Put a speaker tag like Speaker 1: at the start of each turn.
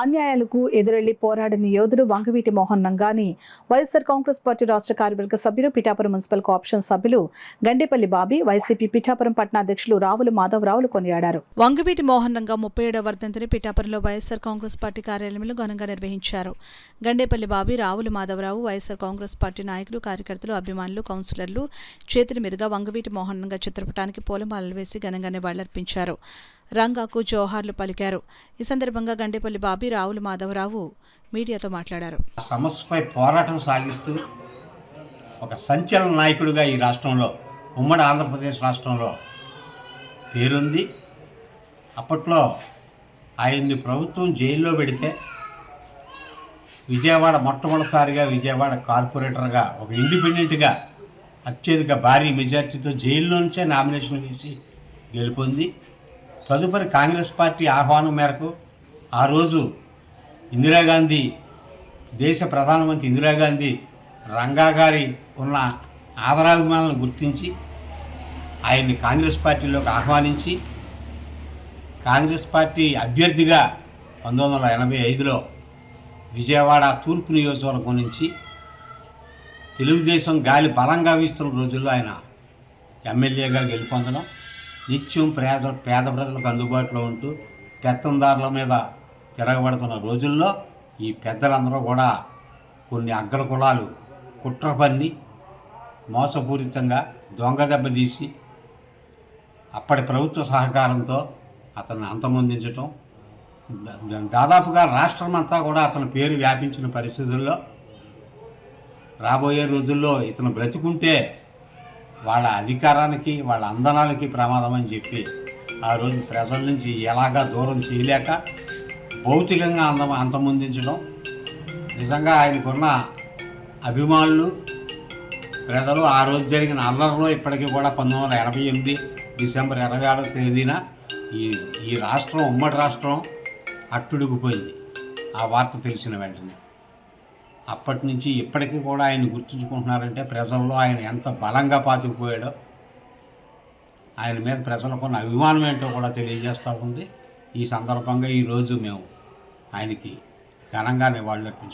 Speaker 1: అన్యాయాలకు ఎదురెళ్లి పోరాడిన యోధుడు వంగవీటి మోహన్ నంగాని వైఎస్ఆర్ కాంగ్రెస్ పార్టీ రాష్ట్ర కార్యవర్గ సభ్యులు, పిఠాపురం మున్సిపల్ కోఆప్షన్ సభ్యులు గండేపల్లి బాబీ, వైసీపీ పిఠాపురం పట్టణాధ్యక్షులు రావుల మాధవరావులు కొనియాడారు. వంగవీటి మోహన్ నంగా 37వ వర్ధంతిని పిఠాపురంలో వైఎస్ఆర్ కాంగ్రెస్ పార్టీ కార్యాలయంలో ఘనంగా నిర్వహించారు. గండేపల్లి బాబీ, రావుల మాధవరావు, వైఎస్ఆర్ కాంగ్రెస్ పార్టీ నాయకులు, కార్యకర్తలు, అభిమానులు, కౌన్సిలర్లు చేతుల మీదుగా వంగవీటి మోహన్ నంగా చిత్రపటానికి పూలమాలలు వేసి ఘనంగా నివాళులర్పించారు. రంగాకు జోహార్లు పలికారు. ఈ సందర్భంగా గండేపల్లి బాబీ, రావుల మాధవరావు మీడియాతో మాట్లాడారు.
Speaker 2: సమస్యపై పోరాటం సాగిస్తూ ఒక సంచలన నాయకుడిగా ఈ రాష్ట్రంలో, ఉమ్మడి ఆంధ్రప్రదేశ్ రాష్ట్రంలో పేరుంది. అప్పట్లో ఆయన్ని ప్రభుత్వం జైల్లో పెడితే విజయవాడ మొట్టమొదటిసారిగా విజయవాడ కార్పొరేటర్గా ఒక ఇండిపెండెంట్గా అత్యధిక భారీ మెజార్టీతో జైల్లో నుంచే నామినేషన్ వేసి గెలుపొంది తదుపరి కాంగ్రెస్ పార్టీ ఆహ్వానం మేరకు ఆ రోజు ఇందిరాగాంధీ, దేశ ప్రధానమంత్రి ఇందిరాగాంధీ రంగా గారి ఉన్న ఆదరాభిమానాలను గుర్తించి ఆయన్ని కాంగ్రెస్ పార్టీలోకి ఆహ్వానించి కాంగ్రెస్ పార్టీ అభ్యర్థిగా 1985లో విజయవాడ తూర్పు నియోజకవర్గం నుంచి తెలుగుదేశం గాలి బలంగా వీస్తున్న రోజుల్లో ఆయన ఎమ్మెల్యేగా గెలుపొందడం, నిత్యం పేద ప్రజలకు అందుబాటులో ఉంటూ పెత్తందారుల మీద తిరగబడుతున్న రోజుల్లో ఈ పెద్దలందరూ కూడా కొన్ని అగ్రకులాలు కుట్ర పన్ని మోసపూరితంగా దొంగ దెబ్బతీసి అప్పటి ప్రభుత్వ సహకారంతో అతన్ని అంతమొందించటం, దాదాపుగా రాష్ట్రం అంతా కూడా అతని పేరు వ్యాపించిన పరిస్థితుల్లో రాబోయే రోజుల్లో ఇతను బ్రతికుంటే వాళ్ళ అధికారానికి, వాళ్ళ అందనాలకి ప్రమాదం అని చెప్పి ఆ రోజు ప్రజల నుంచి ఎలాగా దూరం చేయలేక భౌతికంగా అంతమొందించడం, నిజంగా ఆయనకున్న అభిమానులు ప్రజలు ఆ రోజు జరిగిన అల్లరిలో ఇప్పటికీ కూడా 1988 డిసెంబర్ 26వ తేదీన ఈ రాష్ట్రం, ఉమ్మడి రాష్ట్రం అట్టుడిగిపోయింది ఆ వార్త తెలిసిన వెంటనే. అప్పటి నుంచి ఇప్పటికీ కూడా ఆయన గుర్తుంచుకుంటున్నారంటే ప్రజల్లో ఆయన ఎంత బలంగా పాతుకుపోయాడో, ఆయన మీద ప్రజలకున్న అభిమానం ఏంటో కూడా తెలియజేస్తూ ఉంది. ఈ సందర్భంగా ఈరోజు మేము ఆయనకి ఘనంగా నివాళులర్పించుకుంటాం.